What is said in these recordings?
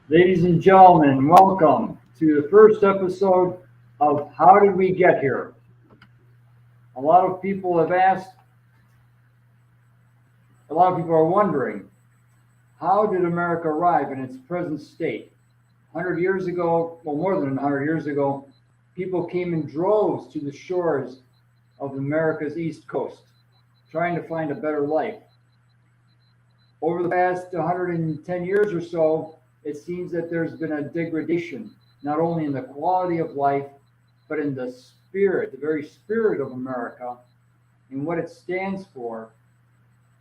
Ladies and gentlemen, welcome to the first episode of How Did We Get Here? A lot of people have asked, a lot of people are wondering, how did America arrive in its present state? 100 years ago, well, more than 100 years ago, people came in droves to the shores of America's East Coast, trying to find a better life. Over the past 110 years or so, it seems that there's been a degradation, not only in the quality of life, but in the spirit, the very spirit of America, and what it stands for,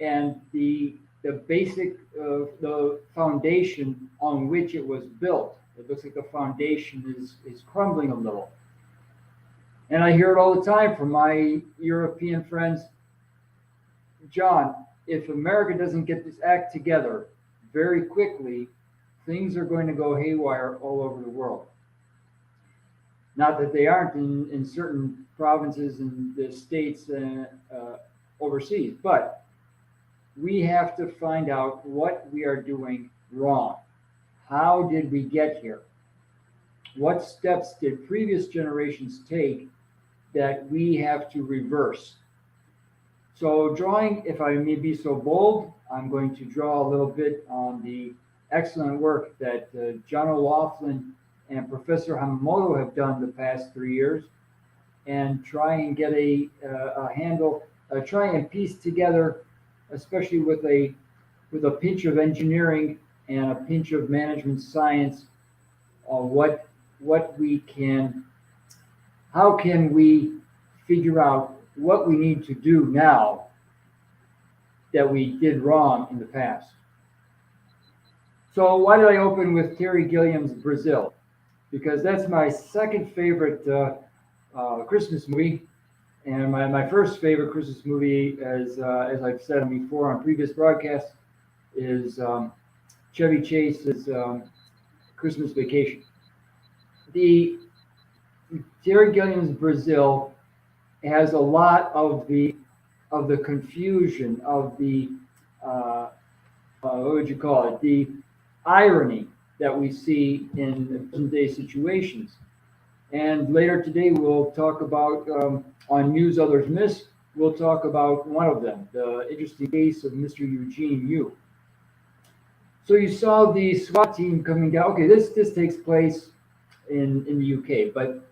and the basic, the foundation on which it was built. It looks like the foundation is crumbling a little. And I hear it all the time from my European friends. John, if America doesn't get this act together very quickly, things are going to go haywire all over the world. Not that they aren't in certain provinces and the states overseas, but we have to find out what we are doing wrong. How did we get here? What steps did previous generations take that we have to reverse? So drawing, if I may be so bold, I'm going to draw a little bit on the excellent work that John O'Loughlin and Professor Hamamoto have done the past 3 years, and try and get a handle, try and piece together, especially with a pinch of engineering and a pinch of management science, on what we can, how can we figure out what we need to do now that we did wrong in the past. So why did I open with Terry Gilliam's Brazil? Because that's my second favorite Christmas movie, and my first favorite Christmas movie, as I've said before on previous broadcasts, is Chevy Chase's Christmas Vacation. The Terry Gilliam's Brazil has a lot of the confusion, of the what would you call it, the irony that we see in present-day situations. And later today, we'll talk about, on News Others Miss, we'll talk about one of them, the interesting case of Mr. Eugene Yu. So you saw the SWAT team coming down. Okay, this takes place in the UK, but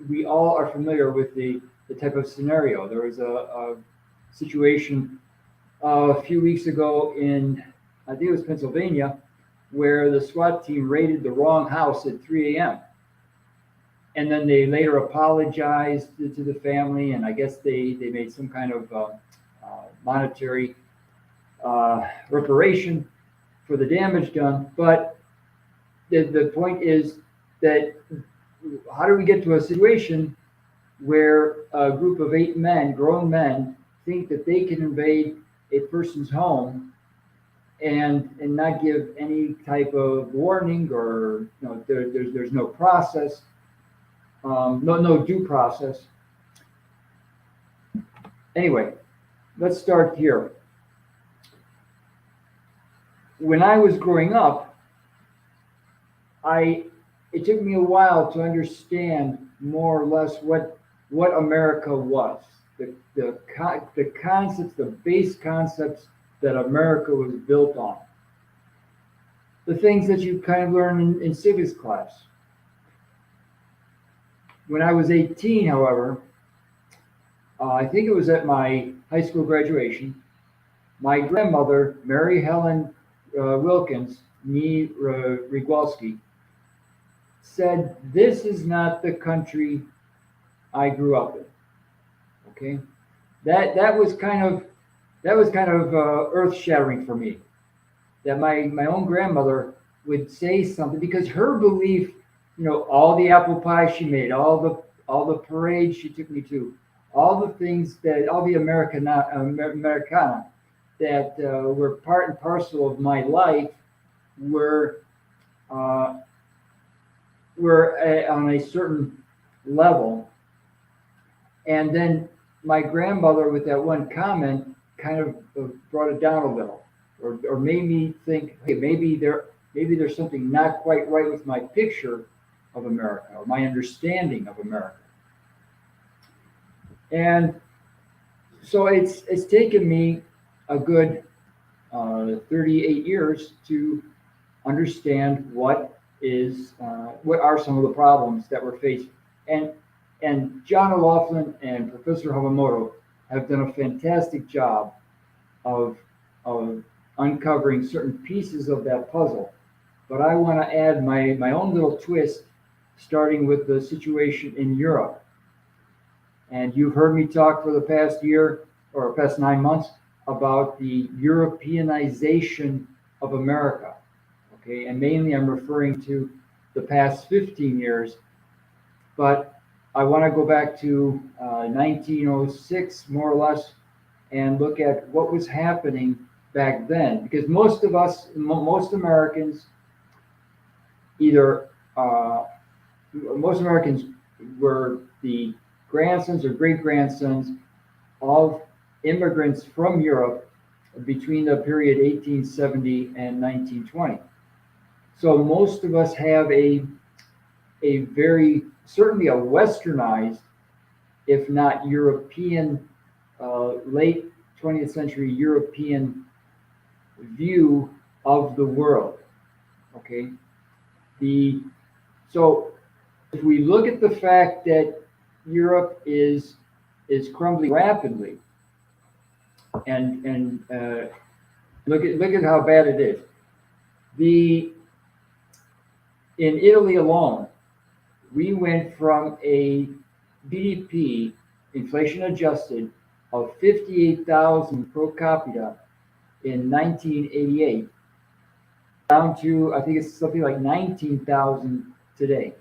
we all are familiar with the type of scenario. There was a situation a few weeks ago in, I think it was Pennsylvania, where the SWAT team raided the wrong house at 3 a.m. And then they later apologized to the family, and I guess they made some kind of monetary reparation for the damage done. But the point is that how do we get to a situation where a group of 8 men, grown men, think that they can invade a person's home and not give any type of warning, or there's no process, no due process. Anyway, let's start here. When I was growing up, it took me a while to understand more or less what America was, the concepts, the base concepts that America was built on, the things that you kind of learn in civics class. When I was 18, however, I think it was at my high school graduation, my grandmother, Mary Helen Wilkins, nee Rigwalski, said, "This is not the country I grew up in." Okay, that was kind of earth-shattering for me. That my own grandmother would say something, because her belief, all the apple pie she made, all the parades she took me to, all the things that all the Americana that were part and parcel of my life were on a certain level. And then my grandmother, with that one comment, kind of brought it down a little, or made me think, hey, maybe maybe there's something not quite right with my picture of America or my understanding of America. And so it's taken me a good 38 years to understand what are some of the problems that we're facing. And John O'Loughlin and Professor Hamamoto have done a fantastic job of uncovering certain pieces of that puzzle. But I want to add my own little twist, starting with the situation in Europe. And you've heard me talk for the past year or past 9 months about the Europeanization of America. Okay, and mainly I'm referring to the past 15 years, but I want to go back to 1906, more or less, and look at what was happening back then. Because most of us, most Americans, either most Americans were the grandsons or great grandsons of immigrants from Europe between the period 1870 and 1920. So most of us have a very, certainly a westernized, if not European, late 20th century European view of the world. Okay. So if we look at the fact that Europe is crumbling rapidly, and look at how bad it is. In Italy alone, we went from a GDP, inflation adjusted, of 58,000 per capita in 1988 down to, I think it's something like 19,000 today.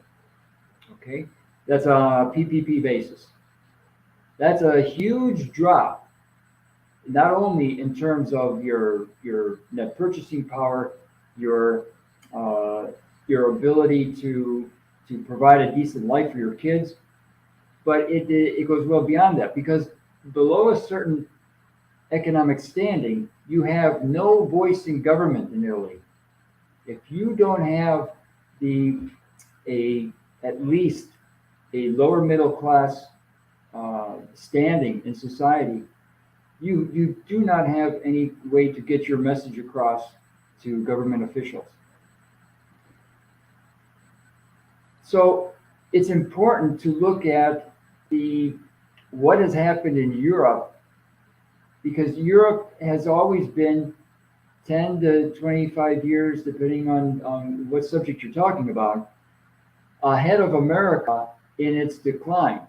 Okay, that's a PPP basis. That's a huge drop, not only in terms of your net purchasing power, your ability to provide a decent life for your kids, but it goes well beyond that, because below a certain economic standing, you have no voice in government in Italy. If you don't have at least a lower middle class standing in society, you do not have any way to get your message across to government officials. So it's important to look at what has happened in Europe, because Europe has always been 10 to 25 years, depending on what subject you're talking about, ahead of America in its decline.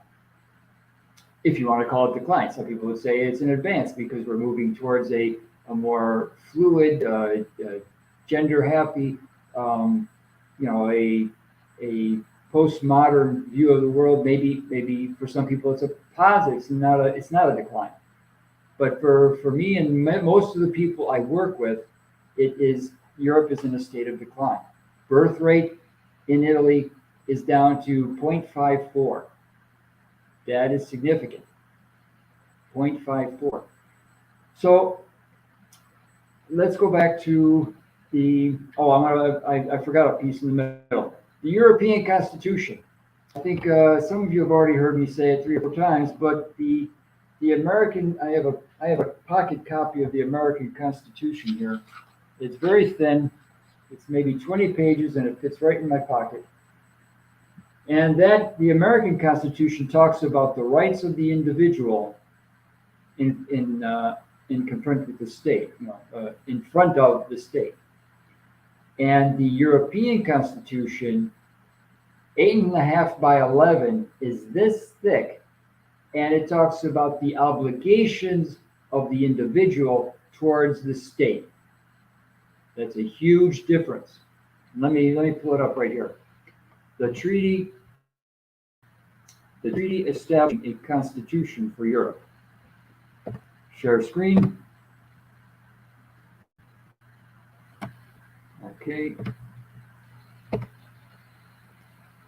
If you want to call it decline, some people would say it's an advance because we're moving towards a more fluid, gender happy, a postmodern view of the world. Maybe for some people it's a positive. It's not a decline. But for me and most of the people I work with, Europe is in a state of decline. Birth rate in Italy is down to 0.54. That is significant. 0.54. So let's go back to I forgot a piece in the middle. The European Constitution. I think some of you have already heard me say it 3 or 4 times, but the American, I have a pocket copy of the American Constitution here. It's very thin. It's maybe 20 pages, and it fits right in my pocket. And the American Constitution talks about the rights of the individual in confront with the state, in front of the state. And the European Constitution, 8.5 by 11, is this thick, and it talks about the obligations of the individual towards the state. That's a huge difference. Let me pull it up right here. The treaty establishing a constitution for Europe. Share screen. Okay.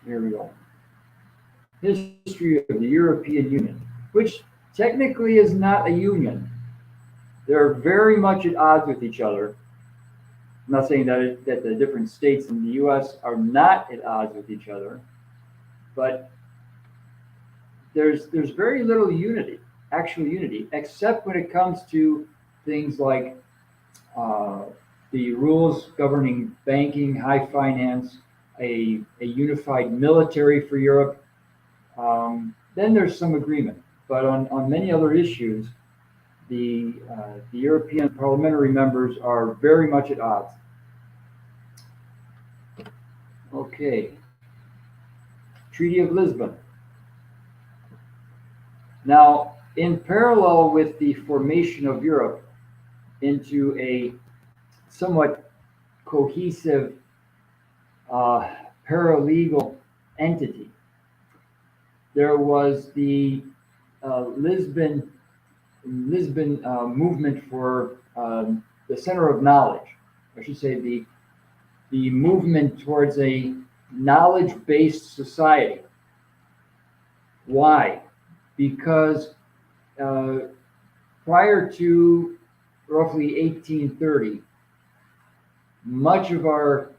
Here we go. History of the European Union, which technically is not a union. They're very much at odds with each other. I'm not saying that the different states in the U.S. are not at odds with each other, but there's very little unity, actual unity, except when it comes to things like uh, the rules governing banking, high finance, a unified military for Europe. Then there's some agreement. But on many other issues, the European parliamentary members are very much at odds. Okay, Treaty of Lisbon. Now, in parallel with the formation of Europe into a somewhat cohesive paralegal entity, there was the Lisbon movement for the center of knowledge. I should say the movement towards a knowledge-based society. Why? Because prior to roughly 1830, much of our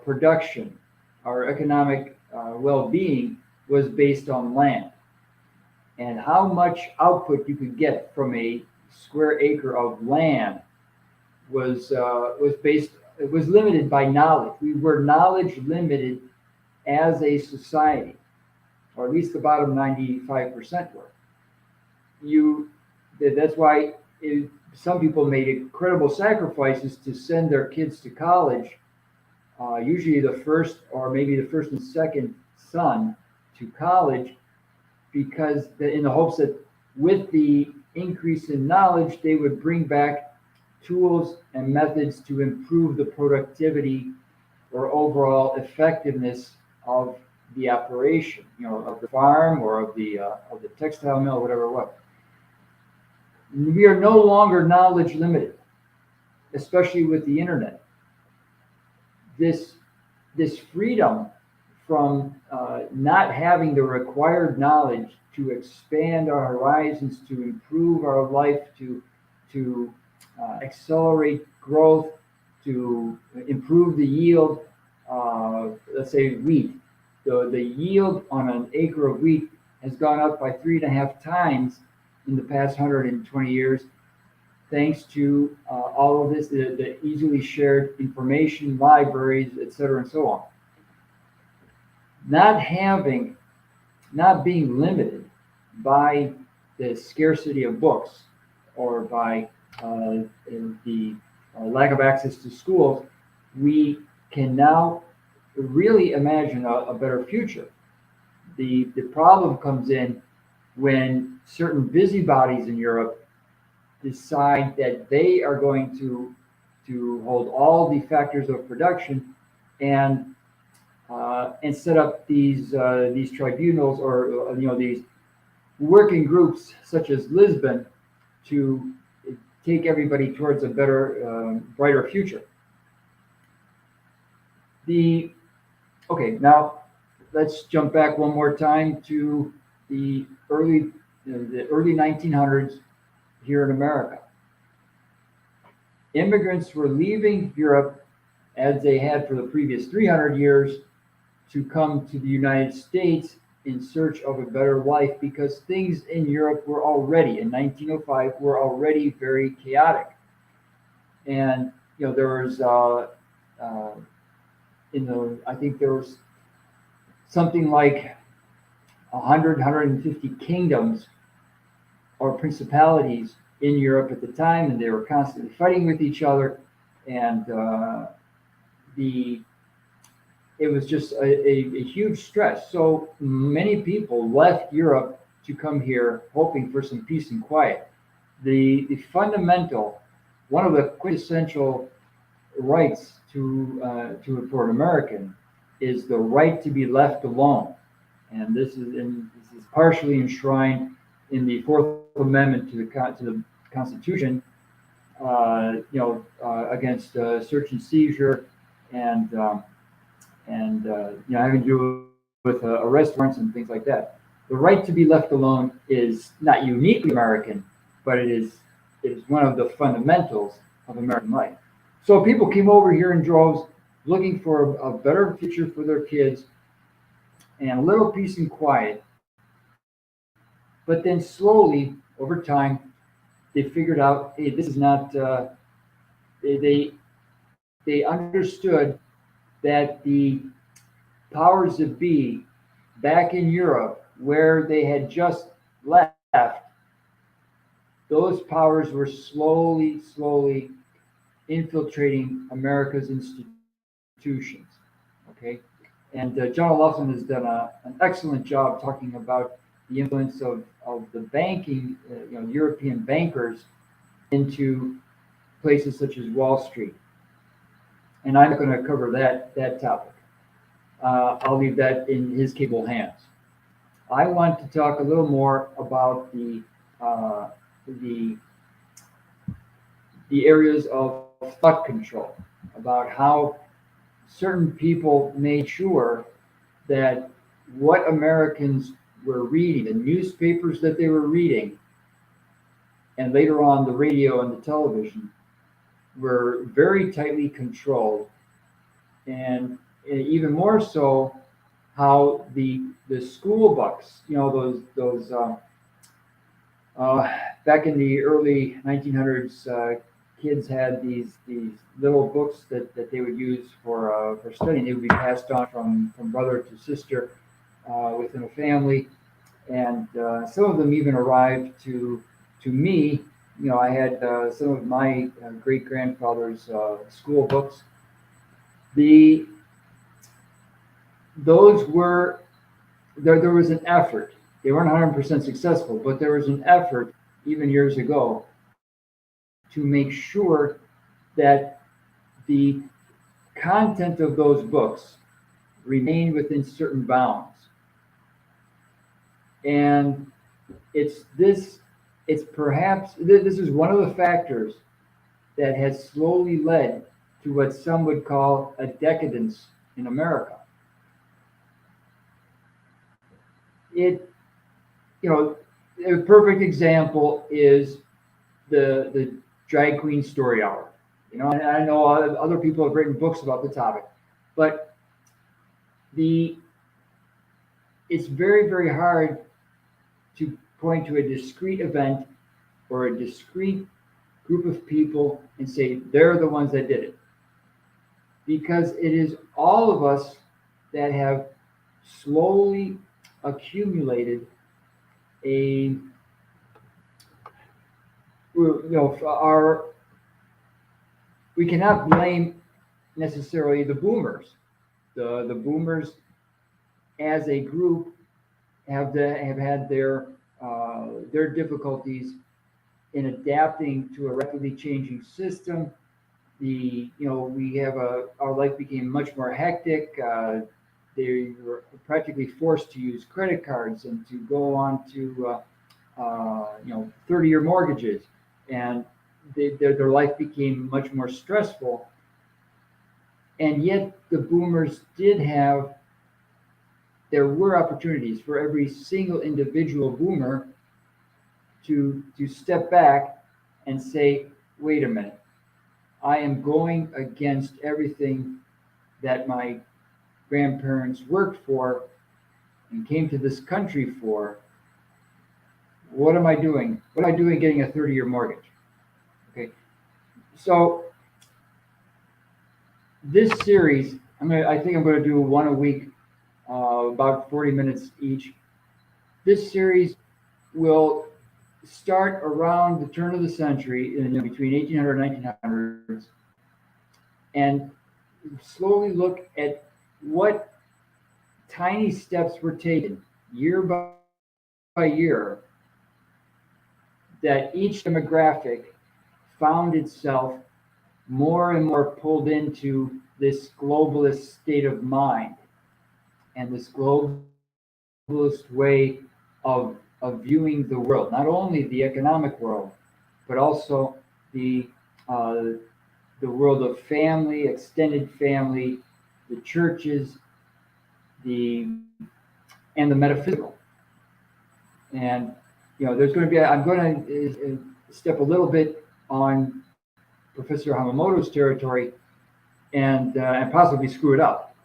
production, our economic well-being was based on land. And how much output you could get from a square acre of land was based, it was limited by knowledge. We were knowledge limited as a society, or at least the bottom 95% were. That's why some people made incredible sacrifices to send their kids to college, usually the first or maybe the first and second son to college, because in the hopes that with the increase in knowledge, they would bring back tools and methods to improve the productivity or overall effectiveness of the operation, of the farm or of the textile mill, whatever it was. We are no longer knowledge limited, especially with the internet. This freedom from not having the required knowledge to expand our horizons, to improve our life, to accelerate growth, to improve the yield. Let's say wheat. The yield on an acre of wheat has gone up by 3.5 times in the past 120 years, thanks to all of this, the easily shared information, libraries, etc., and so on. Not being limited by the scarcity of books or by the lack of access to schools, we can now really imagine a better future. The problem comes in when certain busybodies in Europe decide that they are going to hold all the factors of production and set up these tribunals or these working groups such as Lisbon to take everybody towards a better, brighter future. Okay, now let's jump back one more time to the early 1900s here in America. Immigrants were leaving Europe, as they had for the previous 300 years, to come to the United States in search of a better life, because things in Europe were already, in 1905, were already very chaotic. And there was I think there was something like 150 kingdoms or principalities in Europe at the time, and they were constantly fighting with each other, and it was just a huge stress. So many people left Europe to come here hoping for some peace and quiet. The fundamental, one of the quintessential rights for an American is the right to be left alone. And this is partially enshrined in the Fourth Amendment to the Constitution, against search and seizure and having to do with arrest warrants and things like that. The right to be left alone is not uniquely American, but it is one of the fundamentals of American life. So people came over here in droves looking for a better future for their kids and a little peace and quiet. But then slowly, over time, they figured out, hey, this is not. They understood that the powers that be back in Europe, where they had just left, those powers were slowly infiltrating America's institutions. Okay, and John Lawson has done an excellent job talking about the influence of the banking, European bankers into places such as Wall Street. And I'm not going to cover that topic. I'll leave that in his capable hands. I want to talk a little more about uh, the the areas of thought control, about how certain people made sure that what Americans were reading, the newspapers that they were reading, and later on the radio and the television, were very tightly controlled, and even more so, how the school books, those back in the early 1900s, kids had these little books that they would use for studying. They would be passed on from brother to sister within a family, and some of them even arrived to me. I had some of my great grandfather's school books. The those were there was an effort. They weren't 100% successful, but there was an effort even years ago to make sure that the content of those books remained within certain bounds. And it's perhaps this is one of the factors that has slowly led to what some would call a decadence in America. It, a perfect example is the drag queen story hour. And I know other people have written books about the topic, but the it's very hard to point to a discrete event or a discrete group of people and say they're the ones that did it, because it is all of us that have slowly accumulated a our we cannot blame necessarily the boomers. The boomers as a group have had their difficulties in adapting to a rapidly changing system. We have our life became much more hectic. They were practically forced to use credit cards and to go on to 30-year mortgages, and their life became much more stressful. And yet the boomers there were opportunities for every single individual boomer to step back and say, wait a minute, I am going against everything that my grandparents worked for and came to this country for. What am I doing? What am I doing getting a 30-year mortgage? Okay. So this series, I think I'm going to do one a week, about 40 minutes each. This series will start around the turn of the century, between 1800 and 1900s, and slowly look at what tiny steps were taken year by year that each demographic found itself more and more pulled into this globalist state of mind and this globalist way of viewing the world, not only the economic world, but also the world of family, extended family, the churches, and the metaphysical. And there's going to be I'm going to step a little bit on Professor Hamamoto's territory and possibly screw it up.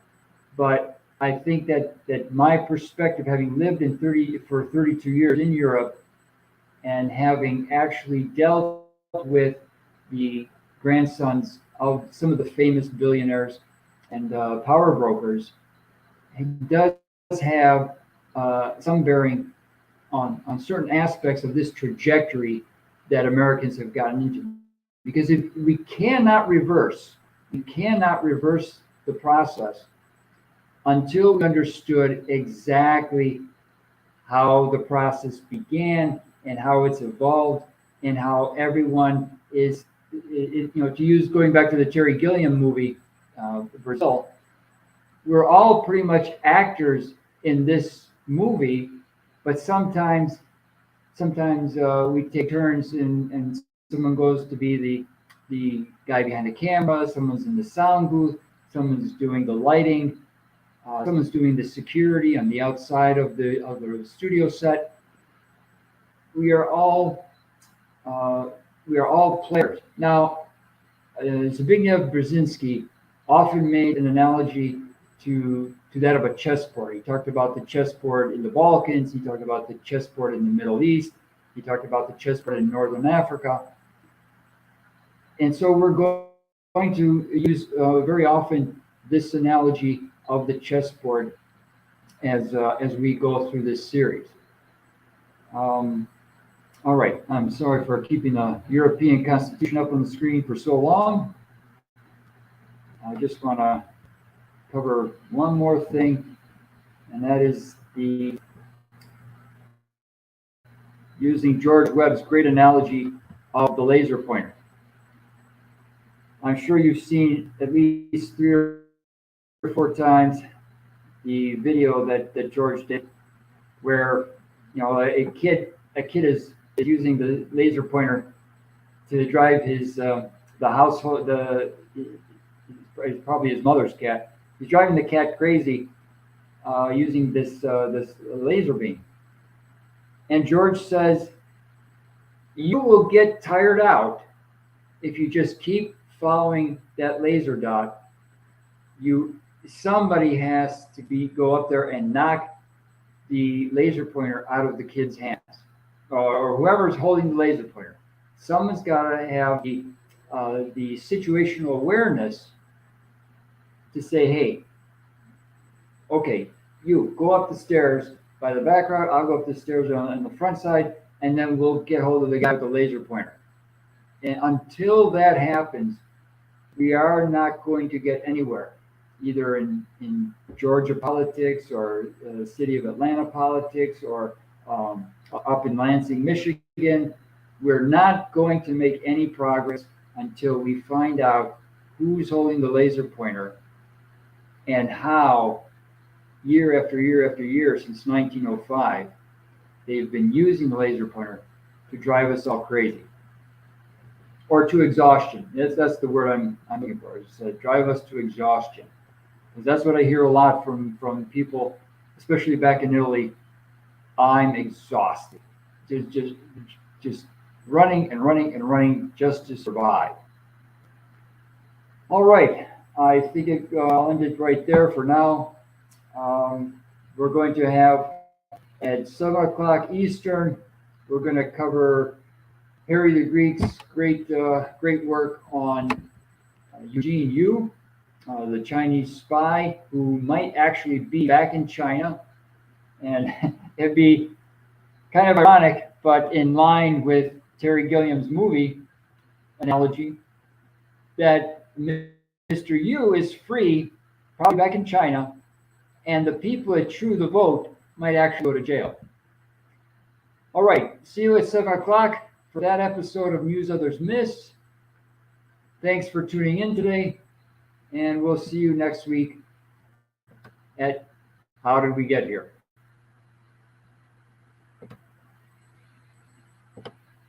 But I think that my perspective, having lived for 32 years in Europe and having actually dealt with the grandsons of some of the famous billionaires and power brokers, it does have some bearing on certain aspects of this trajectory that Americans have gotten into. Because if we cannot reverse the process until we understood exactly how the process began and how it's evolved and how everyone is, to use going back to the Terry Gilliam movie, Brazil, we're all pretty much actors in this movie, but sometimes we take turns and someone goes to be the guy behind the camera, someone's in the sound booth, someone's doing the lighting, someone's doing the security on the outside of the studio set. We are all players. Now, Zbigniew Brzezinski often made an analogy to that of a chessboard. He talked about the chessboard in the Balkans. He talked about the chessboard in the Middle East. He talked about the chessboard in Northern Africa. And so we're going to use very often this analogy of the chessboard as we go through this series. All right, I'm sorry for keeping the European Constitution up on the screen for so long. I just want to cover one more thing, and that is using George Webb's great analogy of the laser pointer. I'm sure you've seen at least 3 or 4 times the video that George did, where a kid is using the laser pointer to drive his the household it's probably his mother's cat. He's driving the cat crazy using this laser beam. And George says, "You will get tired out if you just keep following that laser dot. Somebody has to go up there and knock the laser pointer out of the kid's hands, or whoever's holding the laser pointer. Someone's got to have the situational awareness to say, hey, okay, you go up the stairs by the back route, I'll go up the stairs on the front side, and then we'll get hold of the guy with the laser pointer." And until that happens, we are not going to get anywhere, either in Georgia politics or the city of Atlanta politics or up in Lansing, Michigan. We're not going to make any progress until we find out who's holding the laser pointer and how, year after year after year since 1905, they've been using the laser pointer to drive us all crazy. Or to exhaustion. That's the word I'm looking for. It's drive us to exhaustion. Because that's what I hear a lot from people, especially back in Italy. I'm exhausted. Just running and running and running just to survive. All right. I think I'll end it right there for now. We're going to have at 7 o'clock Eastern, we're going to cover Harry the Greek's great work on Eugene Yu, the Chinese spy who might actually be back in China. And it'd be kind of ironic, but in line with Terry Gilliam's movie analogy, that Mr. Yu is free, probably back in China, and the people that chew the vote might actually go to jail. All right, see you at 7 o'clock for that episode of News Others Miss. Thanks for tuning in today, and we'll see you next week at How Did We Get Here?